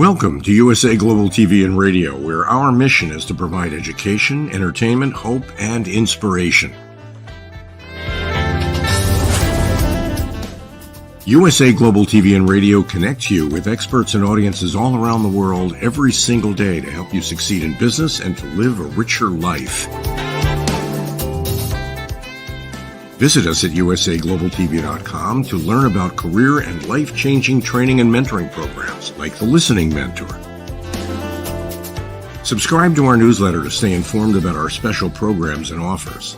Welcome to USA Global TV and Radio, where our mission is to provide education, entertainment, hope, and inspiration. USA Global TV and Radio connects you with experts and audiences all around the world every single day to help you succeed in business and to live a richer life. Visit us at usaglobaltv.com to learn about career and life-changing training and mentoring programs like the Listening Mentor. Subscribe to our newsletter to stay informed about our special programs and offers.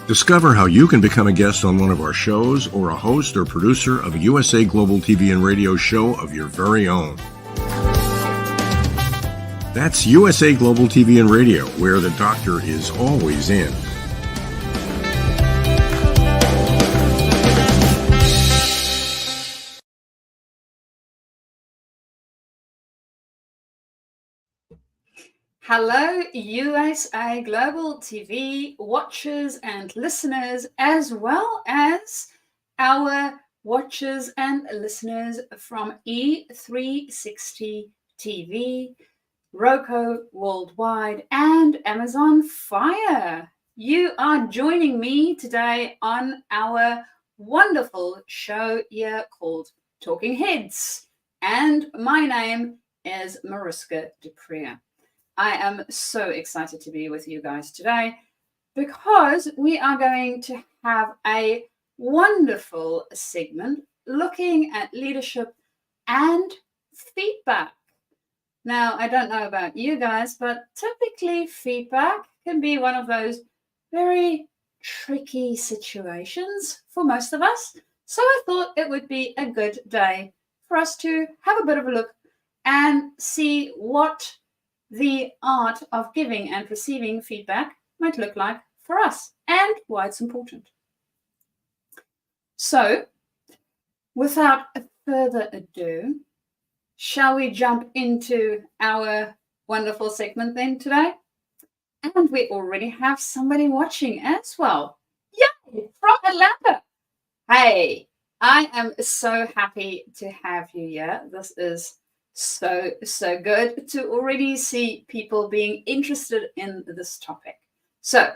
Discover how you can become a guest on one of our shows or a host or producer of a USA Global TV and Radio show of your very own. That's USA Global TV and Radio, where the doctor is always in. Hello, USA Global TV watchers and listeners, as well as our watchers and listeners from E360 TV, Roku Worldwide, and Amazon Fire. You are joining me today on our wonderful show here called Talking Heads, and my name is MARISKA du PREEZ. I am so excited to be with you guys today because we are going to have a wonderful segment looking at leadership and feedback. Now, I don't know about you guys, but typically feedback can be one of those very tricky situations for most of us. So I thought it would be a good day for us to have a bit of a look and see what the art of giving and receiving feedback might look like for us and why it's important. So, without further ado, shall we jump into our wonderful segment then today? And we already have somebody watching as well. Yay! From Atlanta. Hey, I am so happy to have you here. This is so good to already see people being interested in this topic. So,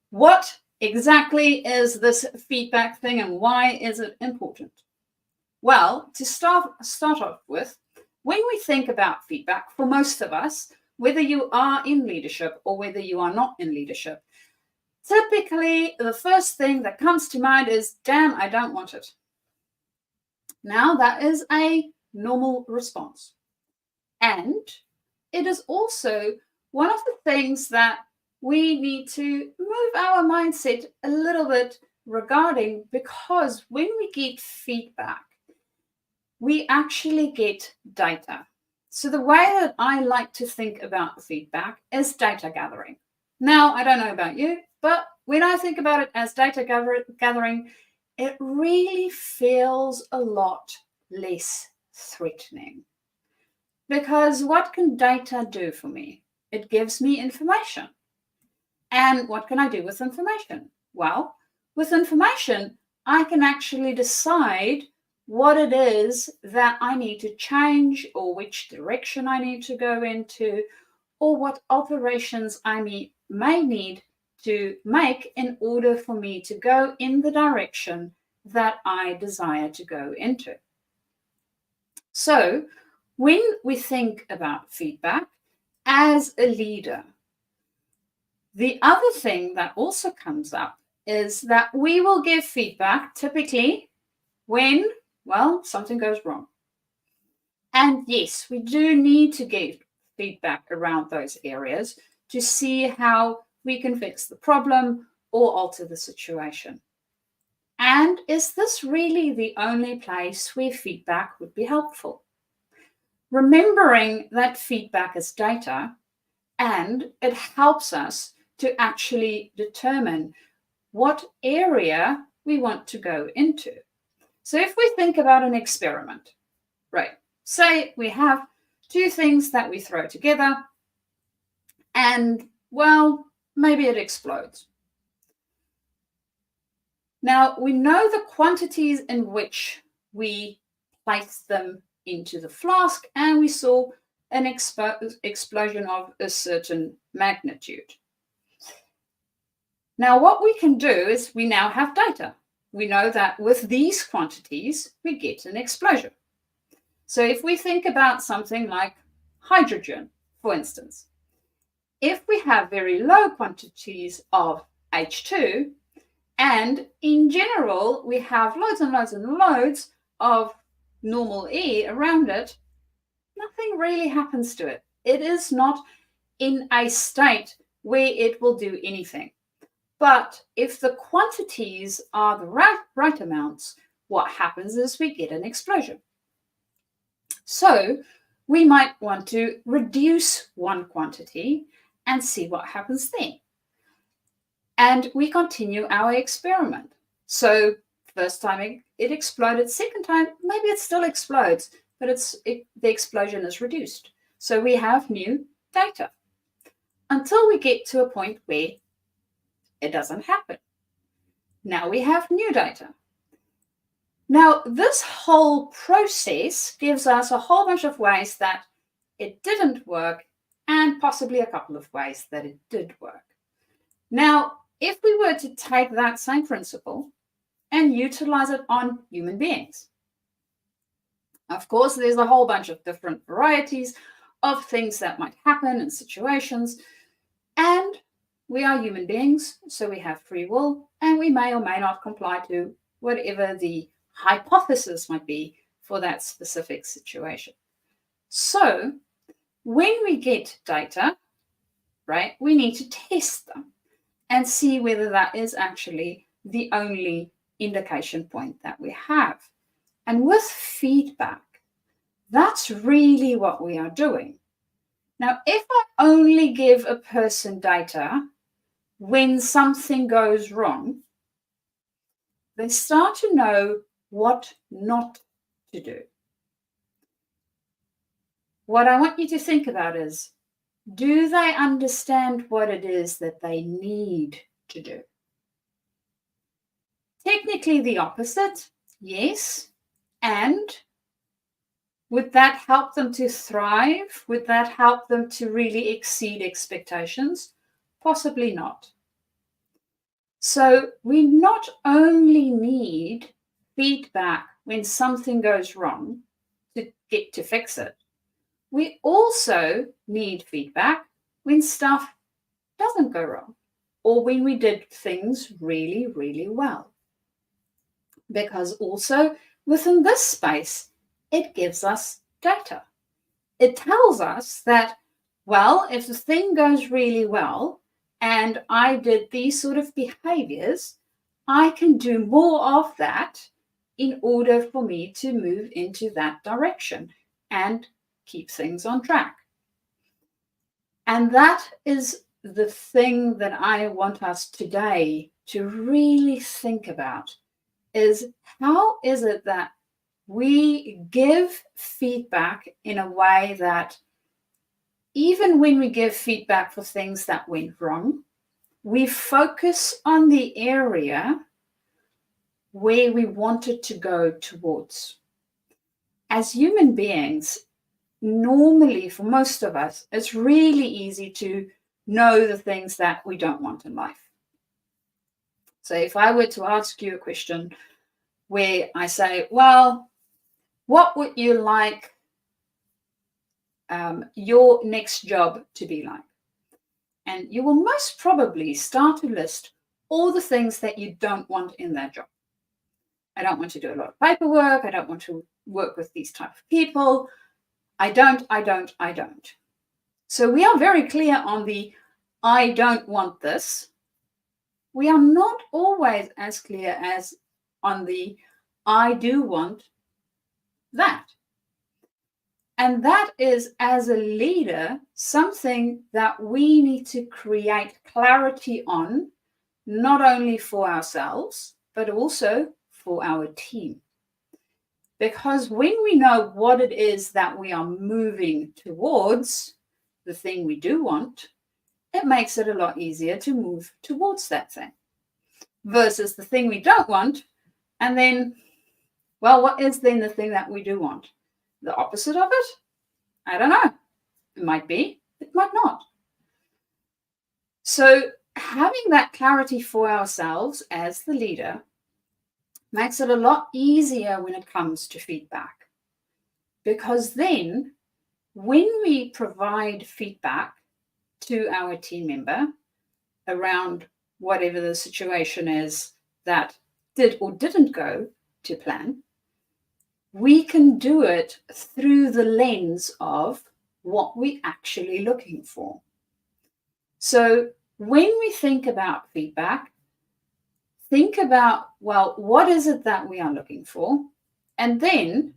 what exactly is this feedback thing and why is it important? Well, to start off with, when we think about feedback, for most of us, whether you are in leadership or whether you are not in leadership, typically the first thing that comes to mind is, damn, I don't want it. Now, that is a normal response. And it is also one of the things that we need to move our mindset a little bit regarding, because when we get feedback, we actually get data. So the way that I like to think about feedback is data gathering. Now, I don't know about you, but when I think about it as data gathering, it really feels a lot less threatening. Because what can data do for me? It gives me information. And what can I do with information? Well, with information, I can actually decide what it is that I need to change, or which direction I need to go into, or what alterations I may need to make in order for me to go in the direction that I desire to go into. So, when we think about feedback as a leader, the other thing that also comes up is that we will give feedback typically when, well, something goes wrong. And yes, we do need to give feedback around those areas to see how we can fix the problem or alter the situation. And is this really the only place where feedback would be helpful? Remembering that feedback is data, and it helps us to actually determine what area we want to go into. So if we think about an experiment, right? Say we have two things that we throw together and, well, maybe it explodes. Now, we know the quantities in which we place them into the flask and we saw an explosion of a certain magnitude. Now, what we can do is we now have data. We know that with these quantities, we get an explosion. So if we think about something like hydrogen, for instance, if we have very low quantities of H2, and in general, we have loads and loads and loads of normal air around it, nothing really happens to it. It is not in a state where it will do anything. But if the quantities are the right amounts, what happens is we get an explosion. So we might want to reduce one quantity and see what happens then. And we continue our experiment. So first time it exploded, second time, maybe it still explodes, but the explosion is reduced. So we have new data until we get to a point where it doesn't happen. Now we have new data. Now, this whole process gives us a whole bunch of ways that it didn't work and possibly a couple of ways that it did work. Now, if we were to take that same principle and utilize it on human beings, of course, there's a whole bunch of different varieties of things that might happen in situations, and we are human beings, so we have free will, and we may or may not comply to whatever the hypothesis might be for that specific situation. So when we get data, right, we need to test them and see whether that is actually the only indication point that we have. And with feedback, that's really what we are doing. Now, if I only give a person data when something goes wrong, they start to know what not to do. What I want you to think about is, do they understand what it is that they need to do? Technically the opposite, yes. And would that help them to thrive? Would that help them to really exceed expectations? Possibly not. So we not only need feedback when something goes wrong to get to fix it, we also need feedback when stuff doesn't go wrong or when we did things really, really well. Because also within this space, it gives us data. It tells us that, well, if the thing goes really well and I did these sort of behaviors, I can do more of that in order for me to move into that direction and keep things on track. And that is the thing that I want us today to really think about, is how is it that we give feedback in a way that even when we give feedback for things that went wrong, we focus on the area where we wanted to go towards. As human beings, normally for most of us, it's really easy to know the things that we don't want in life. So if I were to ask you a question where I say, well, what would you like your next job to be like? And you will most probably start to list all the things that you don't want in that job. I don't want to do a lot of paperwork. I don't want to work with these type of people. I don't. So we are very clear on the I don't want this. We are not always as clear as on the I do want that. And that is, as a leader, something that we need to create clarity on, not only for ourselves, but also for our team. Because when we know what it is that we are moving towards, the thing we do want, it makes it a lot easier to move towards that thing versus the thing we don't want. And then, well, what is then the thing that we do want? the opposite of it? I don't know. It might be, it might not. So having that clarity for ourselves as the leader makes it a lot easier when it comes to feedback. Because then when we provide feedback to our team member around whatever the situation is that did or didn't go to plan, we can do it through the lens of what we're actually looking for. So when we think about feedback, think about, well, what is it that we are looking for? And then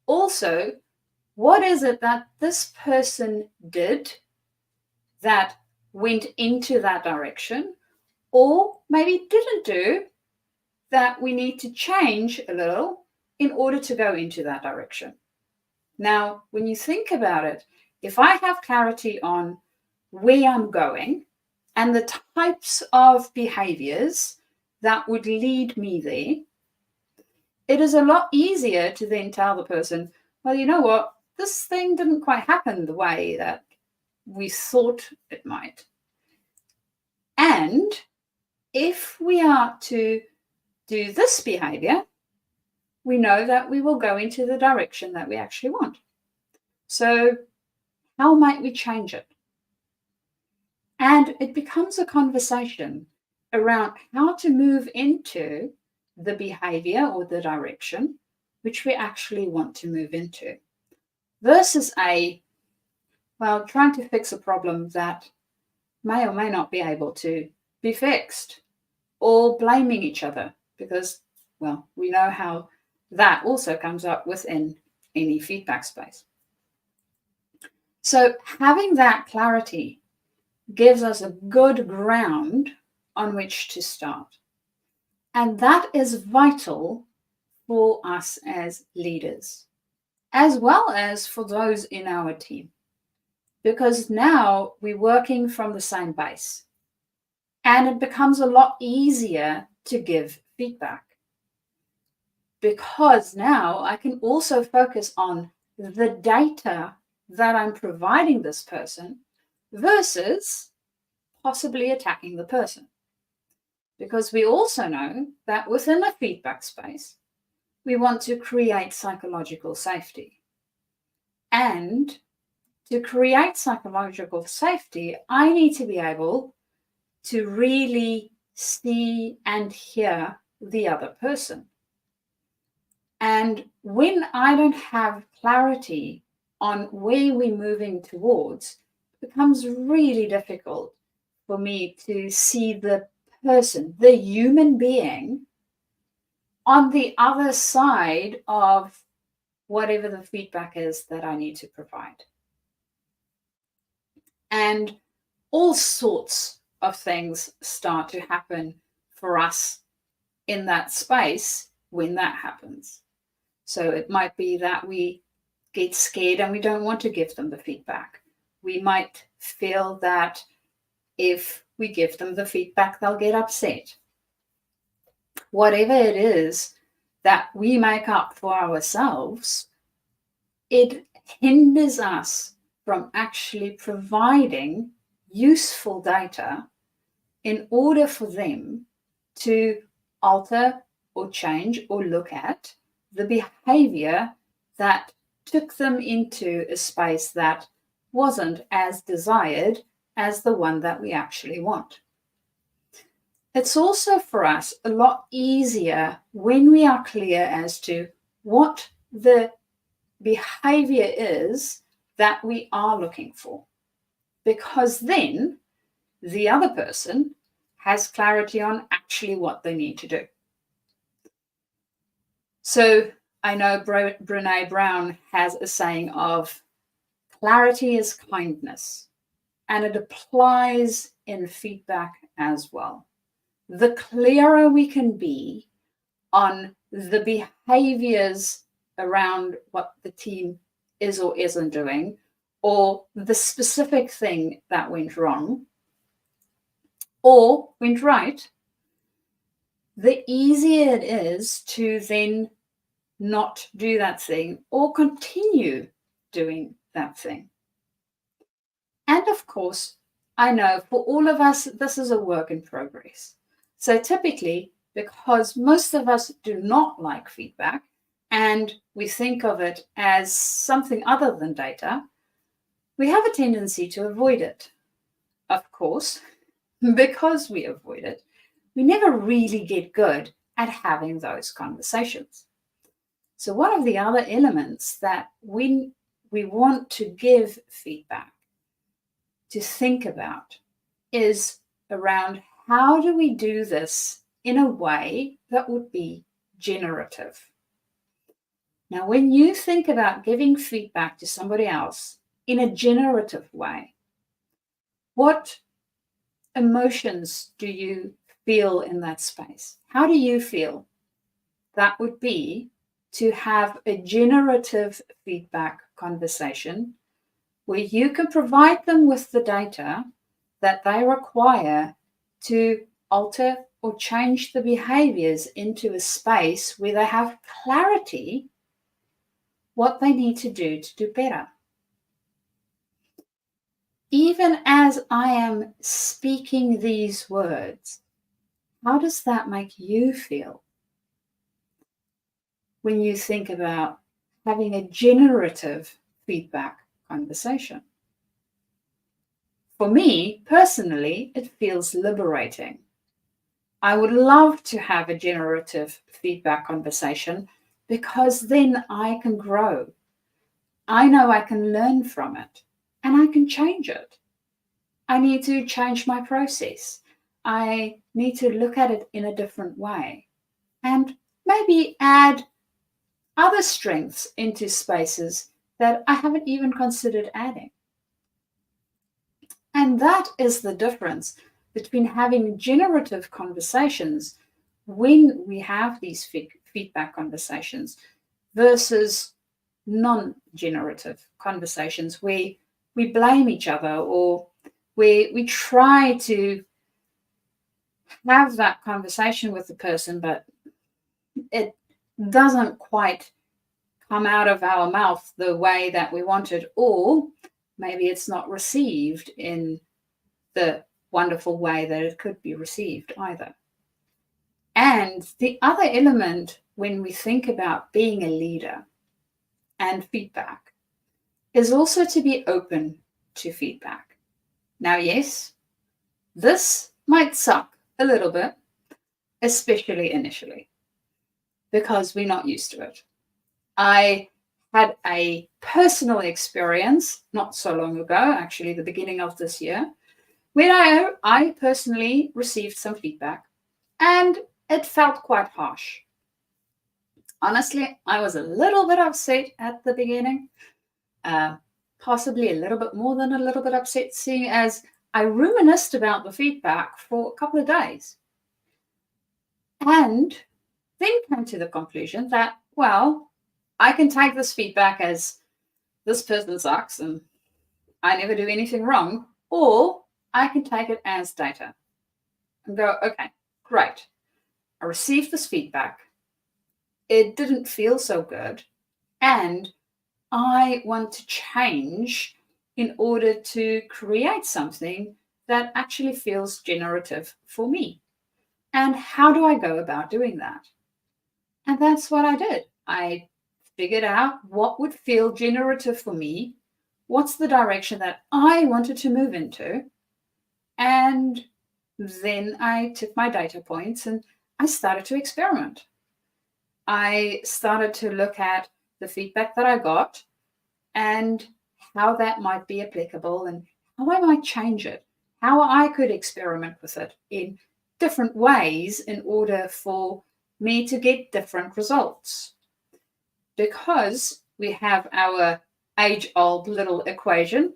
also, what is it that this person did that went into that direction, or maybe didn't do, that we need to change a little in order to go into that direction? Now, when you think about it, if I have clarity on where I'm going and the types of behaviors that would lead me there, it is a lot easier to then tell the person, well, you know what, this thing didn't quite happen the way that we thought it might. And if we are to do this behavior, we know that we will go into the direction that we actually want. So how might we change it? And it becomes a conversation around how to move into the behavior or the direction which we actually want to move into, versus trying to fix a problem that may or may not be able to be fixed, or blaming each other, because, well, we know how that also comes up within any feedback space. So having that clarity gives us a good ground on which to start. And that is vital for us as leaders, as well as for those in our team, because now we're working from the same base, and it becomes a lot easier to give feedback, because now I can also focus on the data that I'm providing this person versus possibly attacking the person. Because we also know that within a feedback space, we want to create psychological safety. And to create psychological safety, I need to be able to really see and hear the other person. And when I don't have clarity on where we're moving towards, it becomes really difficult for me to see the person, the human being, on the other side of whatever the feedback is that I need to provide. And all sorts of things start to happen for us in that space when that happens. So it might be that we get scared and we don't want to give them the feedback. We might feel that if we give them the feedback, they'll get upset. Whatever it is that we make up for ourselves, it hinders us from actually providing useful data in order for them to alter or change or look at the behavior that took them into a space that wasn't as desired as the one that we actually want. It's also for us a lot easier when we are clear as to what the behavior is that we are looking for, because then the other person has clarity on actually what they need to do. So I know Brene Brown has a saying of clarity is kindness, and it applies in feedback as well. The clearer we can be on the behaviors around what the team is or isn't doing, or the specific thing that went wrong or went right, the easier it is to then not do that thing or continue doing that thing. And of course, I know for all of us, this is a work in progress. So typically, because most of us do not like feedback and we think of it as something other than data, we have a tendency to avoid it. Of course, because we avoid it, we never really get good at having those conversations. So one of the other elements that we want to give feedback, to think about, is around how do we do this in a way that would be generative. Now, when you think about giving feedback to somebody else in a generative way, what emotions do you feel in that space? How do you feel? That would be to have a generative feedback conversation where you can provide them with the data that they require to alter or change the behaviors into a space where they have clarity what they need to do better. Even as I am speaking these words, how does that make you feel when you think about having a generative feedback conversation? For me, personally, it feels liberating. I would love to have a generative feedback conversation because then I can grow. I know I can learn from it and I can change it. I need to change my process. I need to look at it in a different way and maybe add other strengths into spaces that I haven't even considered adding. And that is the difference between having generative conversations when we have these feedback conversations versus non-generative conversations where we blame each other or where we try to have that conversation with the person, but it doesn't quite come out of our mouth the way that we wanted, or maybe it's not received in the wonderful way that it could be received either. And the other element when we think about being a leader and feedback is also to be open to feedback. Now, yes, this might suck a little bit, especially initially, because we're not used to it. I had a personal experience not so long ago, actually the beginning of this year, where I personally received some feedback and it felt quite harsh. Honestly, I was a little bit upset at the beginning, possibly a little bit more than a little bit upset, seeing as I reminisced about the feedback for a couple of days. And then came to the conclusion that, well, I can take this feedback as this person sucks and I never do anything wrong, or I can take it as data and go, okay, great. I received this feedback. It didn't feel so good. And I want to change in order to create something that actually feels generative for me. And how do I go about doing that? And that's what I did. I figured out what would feel generative for me, what's the direction that I wanted to move into, and then I took my data points and I started to experiment. I started to look at the feedback that I got and how that might be applicable and how I might change it, how I could experiment with it in different ways in order for me to get different results. Because we have our age-old little equation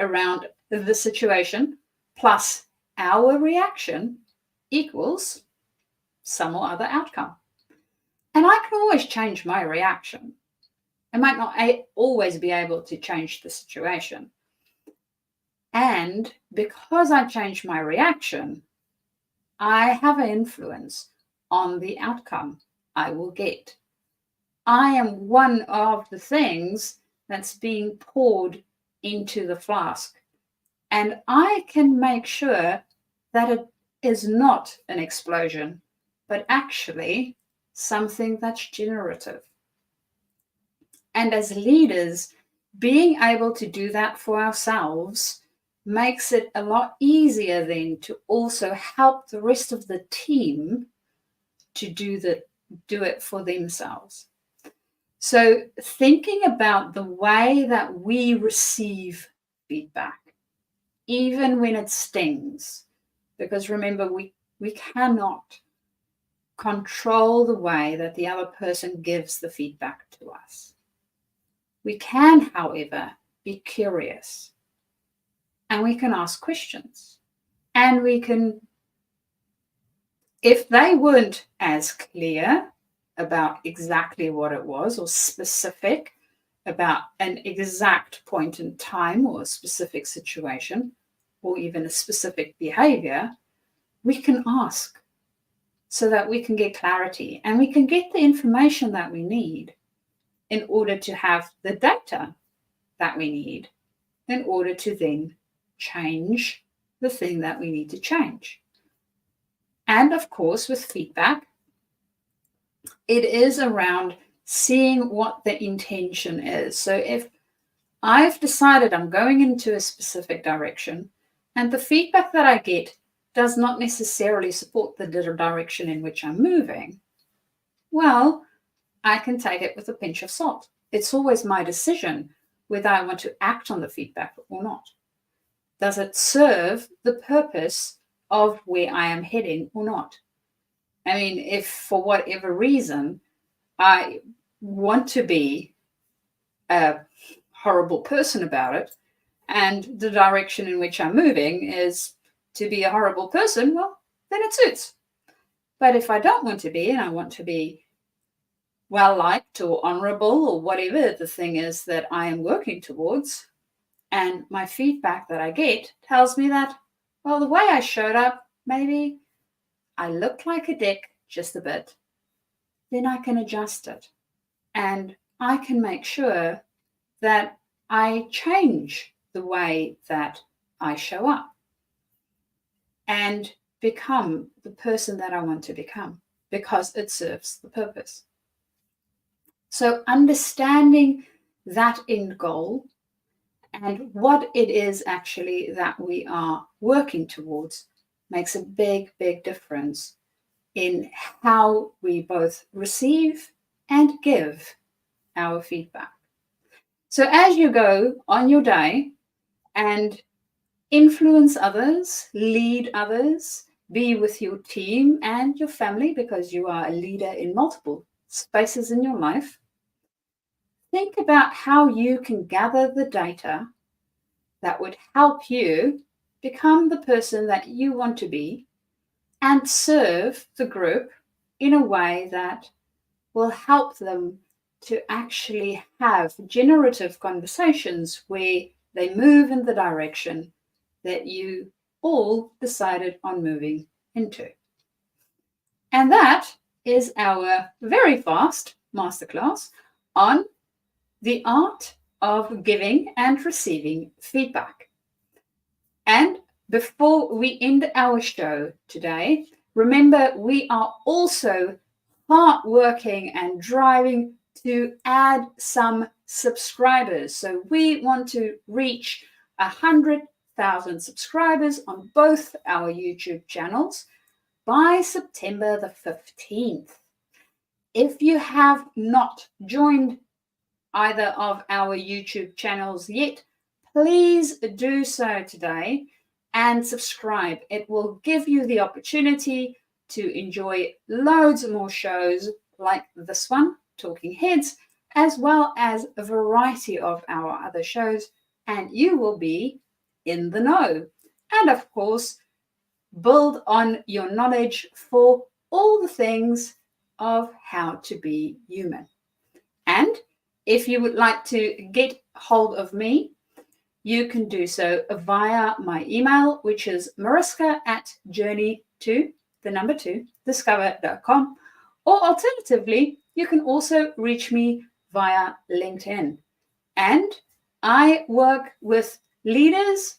around the situation plus our reaction equals some or other outcome. And I can always change my reaction. I might not always be able to change the situation. And because I change my reaction, I have an influence on the outcome I will get. I am one of the things that's being poured into the flask. And I can make sure that it is not an explosion, but actually something that's generative. And as leaders, being able to do that for ourselves makes it a lot easier then to also help the rest of the team to do it for themselves. So thinking about the way that we receive feedback, even when it stings, because remember, we cannot control the way that the other person gives the feedback to us. We can, however, be curious, and we can ask questions, and we can, if they weren't as clear about exactly what it was or specific about an exact point in time or a specific situation or even a specific behavior, we can ask so that we can get clarity and we can get the information that we need in order to have the data that we need in order to then change the thing that we need to change. And of course, with feedback, it is around seeing what the intention is. So if I've decided I'm going into a specific direction and the feedback that I get does not necessarily support the direction in which I'm moving, well, I can take it with a pinch of salt. It's always my decision whether I want to act on the feedback or not. Does it serve the purpose of where I am heading or not? I mean, if for whatever reason I want to be a horrible person about it, and the direction in which I'm moving is to be a horrible person, well, then it suits. But if I don't want to be, and I want to be well-liked or honorable or whatever the thing is that I am working towards, and my feedback that I get tells me that, well, the way I showed up, maybe I looked like a dick just a bit, then I can adjust it. And I can make sure that I change the way that I show up and become the person that I want to become because it serves the purpose. So understanding that end goal and what it is actually that we are working towards makes a big, big difference in how we both receive and give our feedback. So as you go on your day and influence others, lead others, be with your team and your family because you are a leader in multiple spaces in your life, think about how you can gather the data that would help you become the person that you want to be and serve the group in a way that will help them to actually have generative conversations where they move in the direction that you all decided on moving into. And that is our very fast masterclass on the art of giving and receiving feedback. And before we end our show today, remember we are also hard working and driving to add some subscribers. So we want to reach 100,000 subscribers on both our YouTube channels by September the 15th. If you have not joined either of our YouTube channels yet, please do so today and subscribe. It will give you the opportunity to enjoy loads more shows like this one, Talking Heads, as well as a variety of our other shows, and you will be in the know. And of course, build on your knowledge for all the things of how to be human. And if you would like to get hold of me, you can do so via my email, which is mariska@journey2discover.com, or alternatively, You can also reach me via LinkedIn. And I work with leaders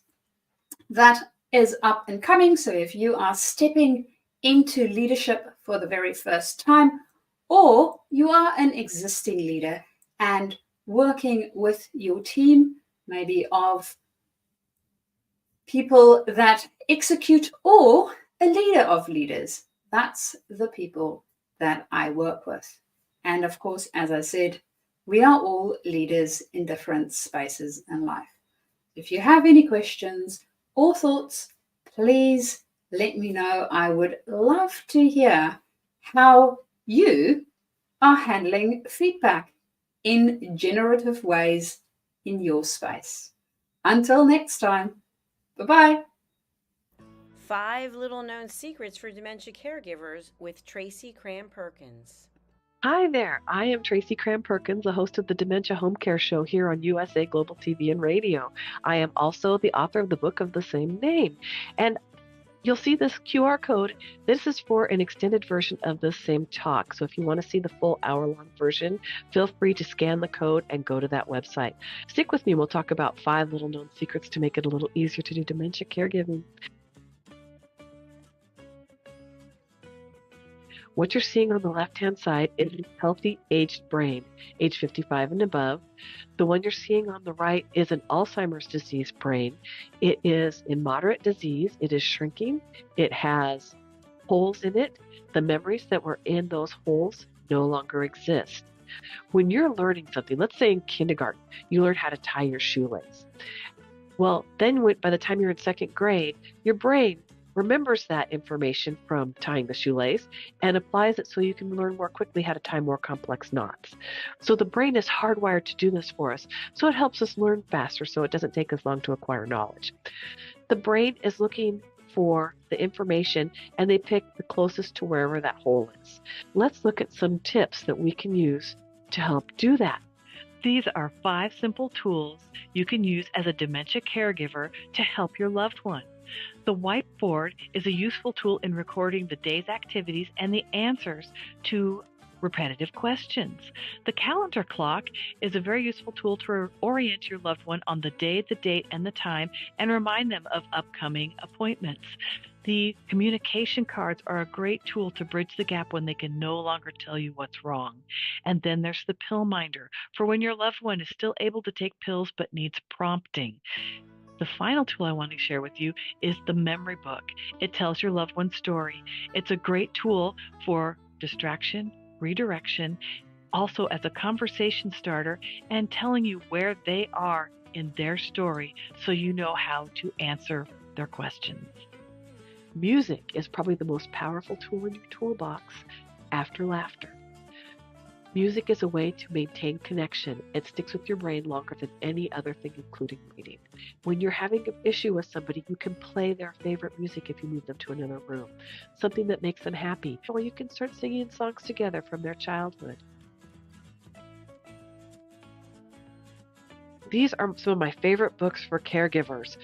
that is up and coming. So if you are stepping into leadership for the very first time, or you are an existing leader and working with your team, maybe of people that execute, or a leader of leaders, that's the people that I work with. And of course, as I said, we are all leaders in different spaces in life. If you have any questions or thoughts, please let me know. I would love to hear how you are handling feedback in generative ways in your space. Until next time, bye-bye. 5 Little Known Secrets for Dementia Caregivers with Tracy Cram Perkins. Hi there. I am Tracy Cram Perkins, the host of the Dementia Home Care Show here on USA Global TV and Radio. I am also the author of the book of the same name. And you'll see this QR code. This is for an extended version of this same talk. So if you want to see the full hour-long version, feel free to scan the code and go to that website. Stick with me. We'll talk about 5 little known secrets to make it a little easier to do dementia caregiving. What you're seeing on the left-hand side is a healthy aged brain, age 55 and above. The one you're seeing on the right is an Alzheimer's disease brain. It is in moderate disease. It is shrinking. It has holes in it. The memories that were in those holes no longer exist. When you're learning something, let's say in kindergarten, you learn how to tie your shoelace. Well, then by the time you're in second grade, your brain remembers that information from tying the shoelace and applies it so you can learn more quickly how to tie more complex knots. So the brain is hardwired to do this for us. So it helps us learn faster so it doesn't take us long to acquire knowledge. The brain is looking for the information and they pick the closest to wherever that hole is. Let's look at some tips that we can use to help do that. These are 5 simple tools you can use as a dementia caregiver to help your loved one. The whiteboard is a useful tool in recording the day's activities and the answers to repetitive questions. The calendar clock is a very useful tool to orient your loved one on the day, the date, and the time, and remind them of upcoming appointments. The communication cards are a great tool to bridge the gap when they can no longer tell you what's wrong. And then there's the pill minder for when your loved one is still able to take pills but needs prompting. The final tool I want to share with you is the memory book. It tells your loved one's story. It's a great tool for distraction, redirection, also as a conversation starter, and telling you where they are in their story so you know how to answer their questions. Music is probably the most powerful tool in your toolbox after laughter. Music is a way to maintain connection. It sticks with your brain longer than any other thing, including reading. When you're having an issue with somebody, you can play their favorite music if you move them to another room, something that makes them happy, or you can start singing songs together from their childhood. These are some of my favorite books for caregivers.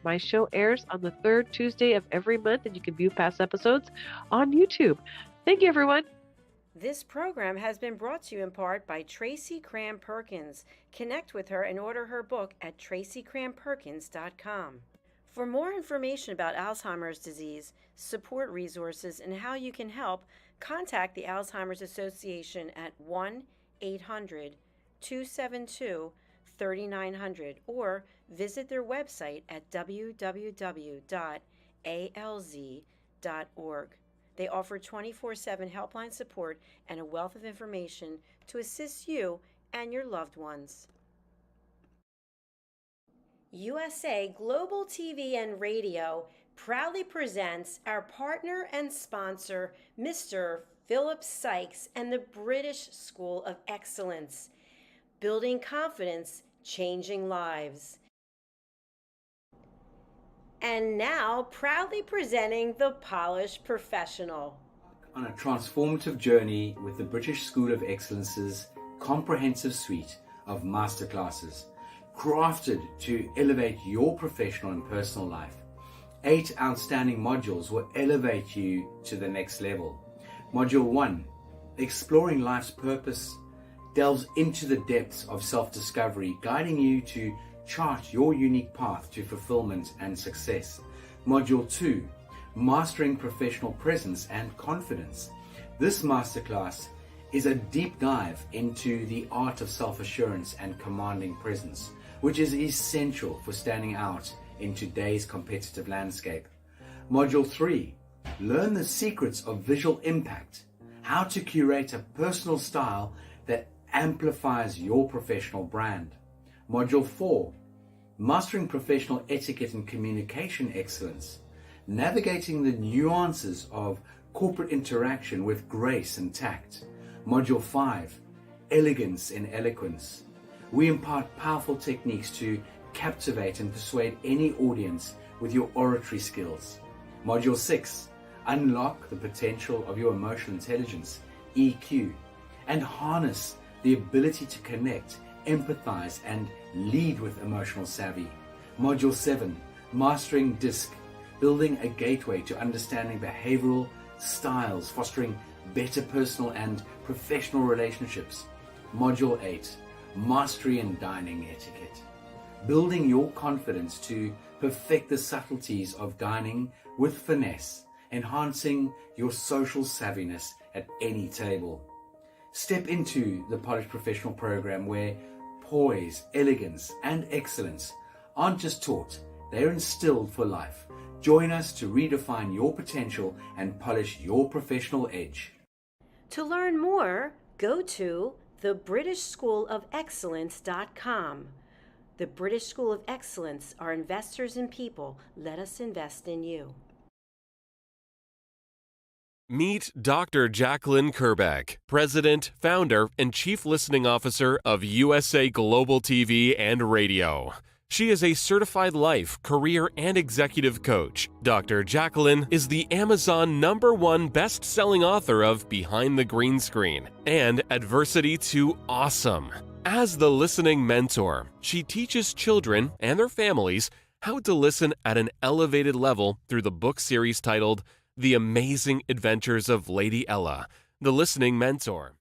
My show airs on the 3rd Tuesday of every month, and you can view past episodes on YouTube. Thank you, everyone. This program has been brought to you in part by Tracy Cram Perkins. Connect with her and order her book at tracycramperkins.com. For more information about Alzheimer's disease, support resources, and how you can help, contact the Alzheimer's Association at 1-800-272-3900 or visit their website at www.alz.org. They offer 24/7 helpline support and a wealth of information to assist you and your loved ones. USA Global TV and Radio proudly presents our partner and sponsor, Mr. Philip Sykes and the British School of Excellence, building confidence, changing lives. And now, proudly presenting the Polished Professional. On a transformative journey with the British School of Excellence's comprehensive suite of masterclasses, crafted to elevate your professional and personal life. 8 outstanding modules will elevate you to the next level. Module 1, Exploring Life's Purpose, delves into the depths of self-discovery, guiding you to chart your unique path to fulfillment and success. Module 2, Mastering Professional Presence and Confidence. This masterclass is a deep dive into the art of self-assurance and commanding presence, which is essential for standing out in today's competitive landscape. Module 3, Learn the secrets of visual impact, how to curate a personal style that amplifies your professional brand. Module 4, Mastering Professional Etiquette and Communication Excellence, navigating the nuances of corporate interaction with grace and tact. Module 5, Elegance in Eloquence. We impart powerful techniques to captivate and persuade any audience with your oratory skills. Module 6, Unlock the potential of your emotional intelligence, EQ, and harness the ability to connect, empathize, and lead with emotional savvy. Module 7, Mastering DISC, building a gateway to understanding behavioral styles, fostering better personal and professional relationships. Module 8, Mastery in Dining Etiquette, building your confidence to perfect the subtleties of dining with finesse, enhancing your social savviness at any table. Step into the Polished Professional program where poise, elegance, and excellence aren't just taught, they're instilled for life. Join us to redefine your potential and polish your professional edge. To learn more, go to thebritishschoolofexcellence.com. The British School of Excellence are investors in people. Let us invest in you. Meet Dr. Jacqueline Kerbeck, President, Founder, and Chief Listening Officer of USA Global TV and Radio. She is a certified life, career, and executive coach. Dr. Jacqueline is the Amazon #1 best-selling author of Behind the Green Screen and Adversity to Awesome. As the listening mentor, she teaches children and their families how to listen at an elevated level through the book series titled The Amazing Adventures of Lady Ella, the Listening Mentor.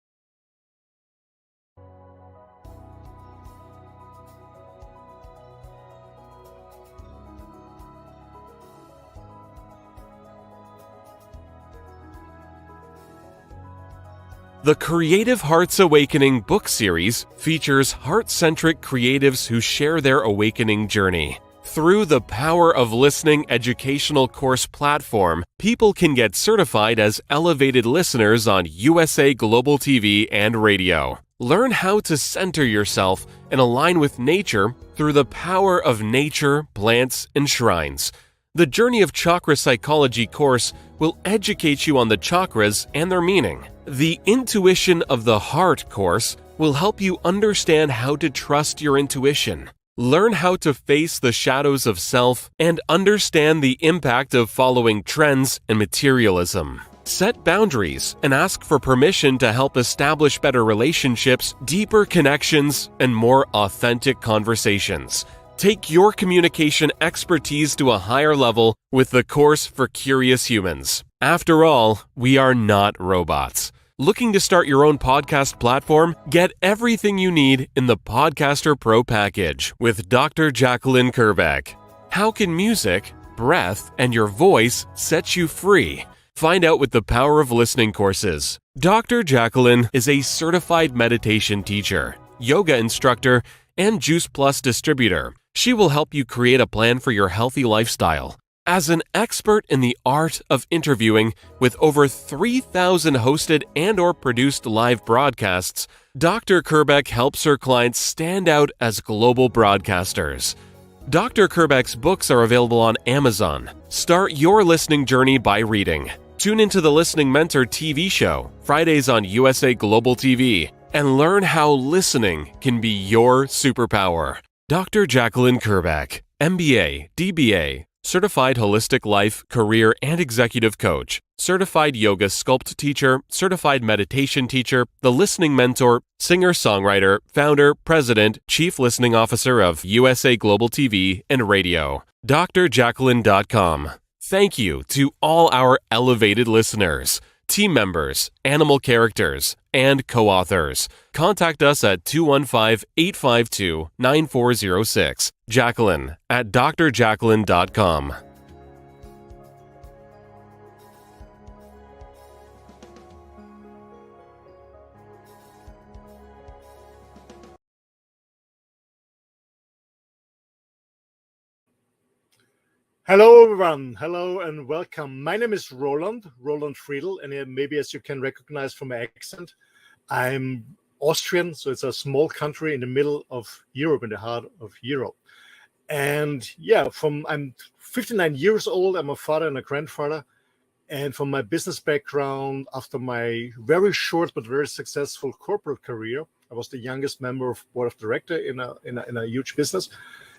The Creative Hearts Awakening book series features heart-centric creatives who share their awakening journey. Through the Power of Listening educational course platform, people can get certified as elevated listeners on USA Global TV and Radio. Learn how to center yourself and align with nature through the power of nature, plants, and shrines. The Journey of Chakra Psychology course will educate you on the chakras and their meaning. The Intuition of the Heart course will help you understand how to trust your intuition. Learn how to face the shadows of self and understand the impact of following trends and materialism. Set boundaries and ask for permission to help establish better relationships, deeper connections, and more authentic conversations. Take your communication expertise to a higher level with the course for curious humans. After all, we are not robots. Looking to start your own podcast platform? Get everything you need in the Podcaster Pro package with Dr. Jacqueline Kerbeck. How can music, breath, and your voice set you free? Find out with the Power of Listening courses. Dr. Jacqueline is a certified meditation teacher, yoga instructor, and Juice Plus distributor. She will help you create a plan for your healthy lifestyle. As an expert in the art of interviewing with over 3,000 hosted and/or produced live broadcasts, Dr. Kerbeck helps her clients stand out as global broadcasters. Dr. Kerbeck's books are available on Amazon. Start your listening journey by reading. Tune into the Listening Mentor TV show, Fridays on USA Global TV, and learn how listening can be your superpower. Dr. Jacqueline Kerbeck, MBA, DBA, certified holistic life, career, and executive coach, certified yoga sculpt teacher, certified meditation teacher, the listening mentor, singer-songwriter, founder, president, chief listening officer of USA Global TV and Radio. drjacqueline.com. Thank you to all our elevated listeners, team members, animal characters, and co-authors. Contact us at 215-852-9406. Jacqueline at drjacqueline.com. Hello, everyone. Hello and welcome. My name is Roland Friedl, and maybe as you can recognize from my accent, I'm Austrian, so it's a small country in the middle of Europe, in the heart of Europe. And yeah, I'm 59 years old. I'm a father and a grandfather. And from my business background, after my very short but very successful corporate career, I was the youngest member of board of director in a huge business,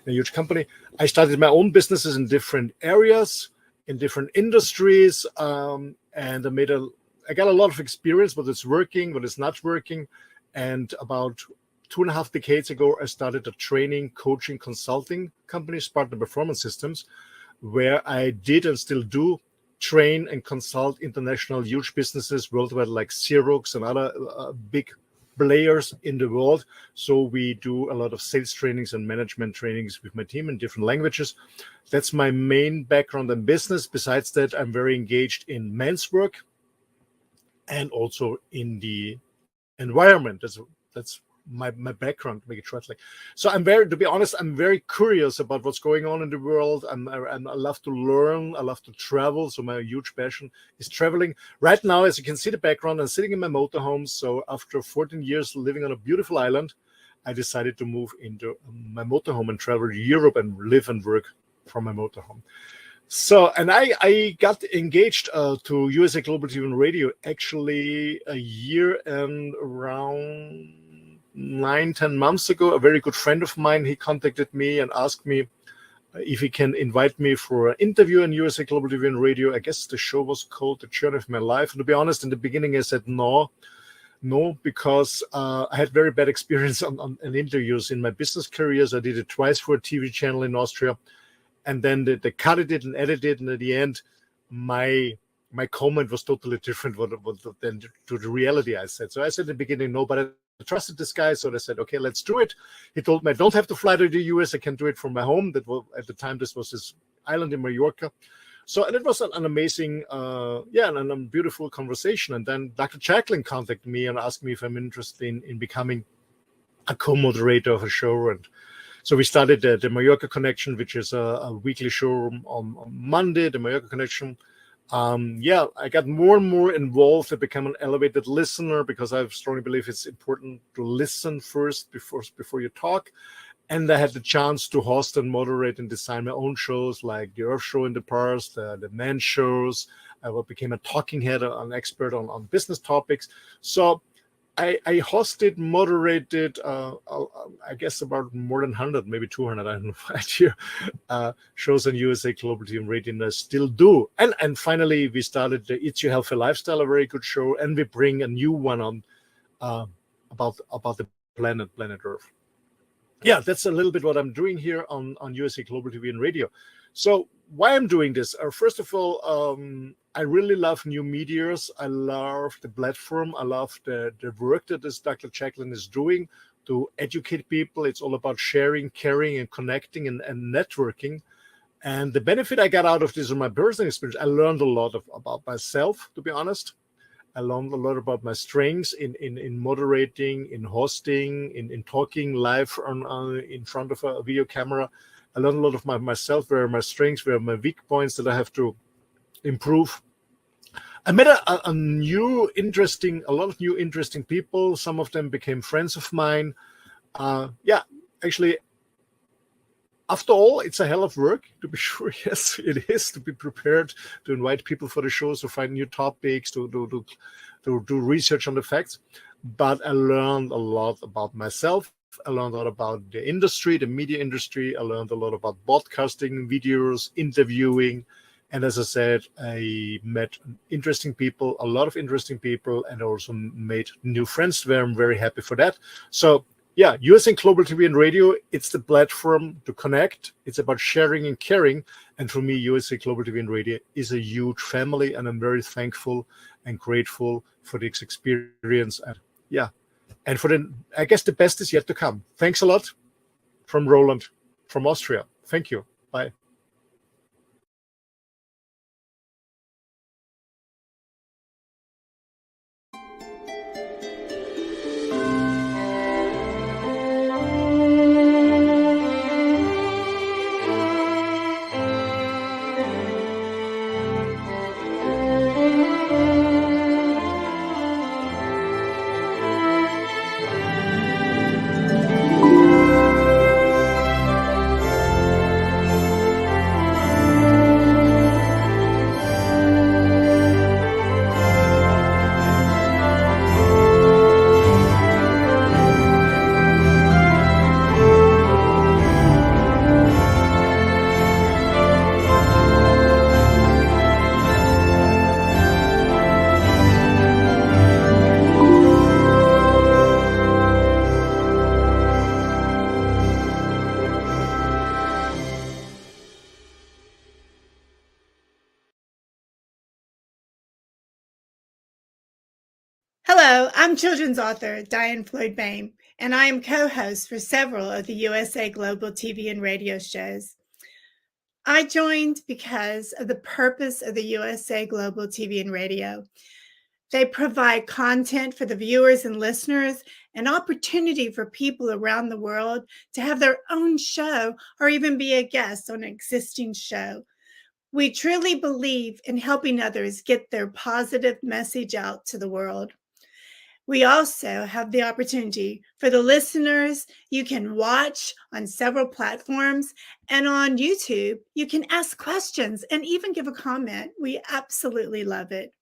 a huge company. I started my own businesses in different areas, in different industries, and I got a lot of experience, what is working, what is not working. And about 2.5 decades ago, I started a training, coaching, consulting company, Spartan Performance Systems, where I did and still do train and consult international huge businesses worldwide like Xerox and other big players in the world. So we do a lot of sales trainings and management trainings with my team in different languages. That's my main background in business. Besides that, I'm very engaged in men's work and also in the environment. That's my background, to make it shortly. So to be honest, I'm very curious about what's going on in the world. I love to learn. I love to travel. So my huge passion is traveling. Right now, as you can see the background, I'm sitting in my motorhome. So after 14 years living on a beautiful island, I decided to move into my motorhome and travel to Europe and live and work from my motorhome. So, and I got engaged to USA Global TV and Radio actually a year and around 9-10 months ago. A very good friend of mine, he contacted me and asked me if he can invite me for an interview on USA Global TV and Radio. I guess the show was called The Journey of My Life. And to be honest, in the beginning, I said no, because I had very bad experience on interviews in my business careers. I did it twice for a TV channel in Austria. And then they cut it and edited, and at the end, my comment was totally different than to the reality I said. So I said in the beginning, no, but I trusted this guy, so they said, okay, let's do it. He told me I don't have to fly to the US. I can do it from my home. That was, at the time, this was his island in Mallorca. So, and it was an amazing, and a beautiful conversation. And then Dr. Jacqueline contacted me and asked me if I'm interested in becoming a co-moderator of a show. And so we started the Mallorca Connection, which is a weekly show on Monday, the Mallorca Connection. I got more and more involved. I became an elevated listener because I strongly believe it's important to listen first before you talk. And I had the chance to host and moderate and design my own shows like the Earth Show in the past, the Men shows. I became a talking head, an expert on business topics. So I hosted, moderated, I guess about more than 100, maybe 200, I don't know, idea, shows on USA Global TV and Radio, and I still do. And finally, we started the It's Your Healthy Lifestyle, a very good show, and we bring a new one on about the planet Earth. Yeah, that's a little bit what I'm doing here on USA Global TV and Radio. So why I'm doing this? First of all, I really love new medias. I love the platform. I love the work that this Dr. Jacqueline is doing to educate people. It's all about sharing, caring, and connecting and networking. And the benefit I got out of this in my personal experience, I learned a lot about myself, to be honest. I learned a lot about my strengths in moderating, in hosting, in talking live in front of a video camera. I learned a lot of myself, where are my strengths, where are my weak points that I have to improve. I met a lot of new interesting people. Some of them became friends of mine. Actually, after all, it's a hell of work, to be sure. Yes, it is, to be prepared, to invite people for the shows, to find new topics, to do research on the facts. But I learned a lot about myself. I learned a lot about the industry, the media industry. I learned a lot about broadcasting, videos, interviewing. And as I said, I met interesting people, a lot of interesting people, and also made new friends where I'm very happy for that. So yeah, USA Global TV and Radio, it's the platform to connect. It's about sharing and caring. And for me, USA Global TV and Radio is a huge family, and I'm very thankful and grateful for this experience. And yeah, and I guess the best is yet to come. Thanks a lot from Roland from Austria. Thank you. Bye. Hello, I'm children's author Diane Floyd Bain, and I am co-host for several of the USA Global TV and radio shows. I joined because of the purpose of the USA Global TV and radio. They provide content for the viewers and listeners, an opportunity for people around the world to have their own show or even be a guest on an existing show. We truly believe in helping others get their positive message out to the world. We also have the opportunity for the listeners. You can watch on several platforms, and on YouTube, you can ask questions and even give a comment. We absolutely love it.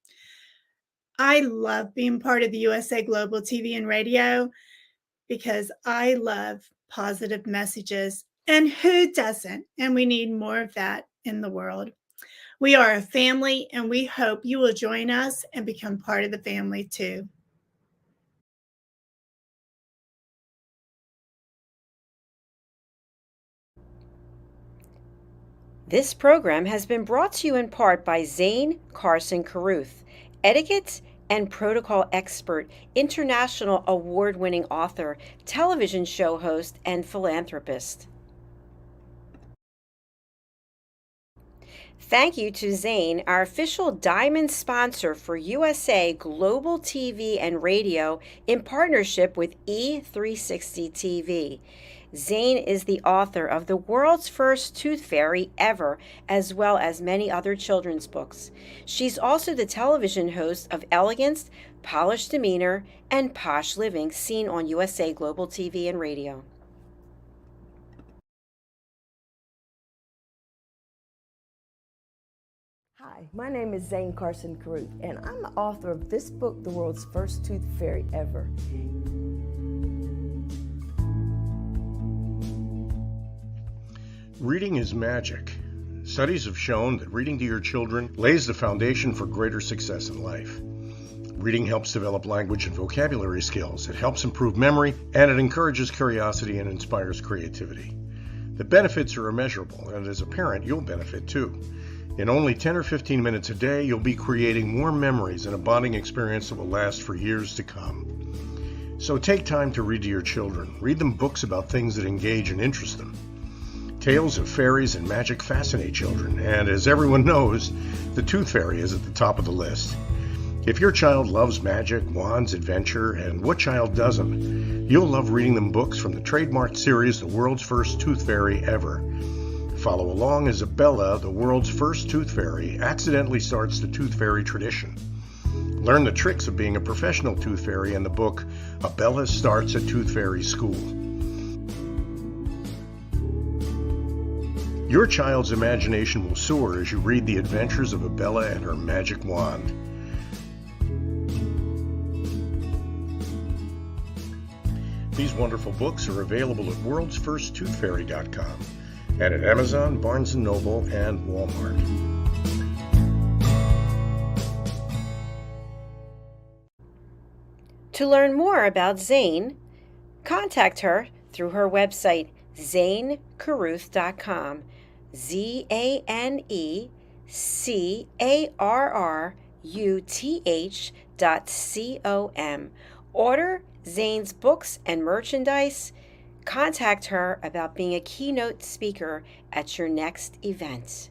I love being part of the USA Global TV and radio because I love positive messages, and who doesn't? And we need more of that in the world. We are a family, and we hope you will join us and become part of the family too. This program has been brought to you in part by Zane Carson Carruth, etiquette and protocol expert, international award-winning author, television show host, and philanthropist. Thank you to Zane, our official diamond sponsor for USA Global TV and Radio in partnership with E360 TV. Zane is the author of the world's first tooth fairy ever, as well as many other children's books. She's also the television host of Elegance, Polished Demeanor, and Posh Living, seen on USA Global TV and Radio. Hi, my name is Zane Carson Carruth, and I'm the author of this book, The World's First Tooth Fairy Ever. Reading is magic. Studies have shown that reading to your children lays the foundation for greater success in life. Reading helps develop language and vocabulary skills. It helps improve memory, and it encourages curiosity and inspires creativity. The benefits are immeasurable, and as a parent, you'll benefit too. In only 10 or 15 minutes a day, you'll be creating warm memories and a bonding experience that will last for years to come. So take time to read to your children. Read them books about things that engage and interest them. Tales of fairies and magic fascinate children, and as everyone knows, the Tooth Fairy is at the top of the list. If your child loves magic, wands, adventure, and what child doesn't, you'll love reading them books from the trademarked series, The World's First Tooth Fairy Ever. Follow along as Abella, the world's first tooth fairy, accidentally starts the tooth fairy tradition. Learn the tricks of being a professional tooth fairy in the book, Abella Starts a Tooth Fairy School. Your child's imagination will soar as you read the adventures of Abella and her magic wand. These wonderful books are available at worldsfirsttoothfairy.com and at Amazon, Barnes & Noble, and Walmart. To learn more about Zane, contact her through her website, zanecarruth.com, ZANECARRUTH.com. Order Zane's books and merchandise. Contact her about being a keynote speaker at your next event.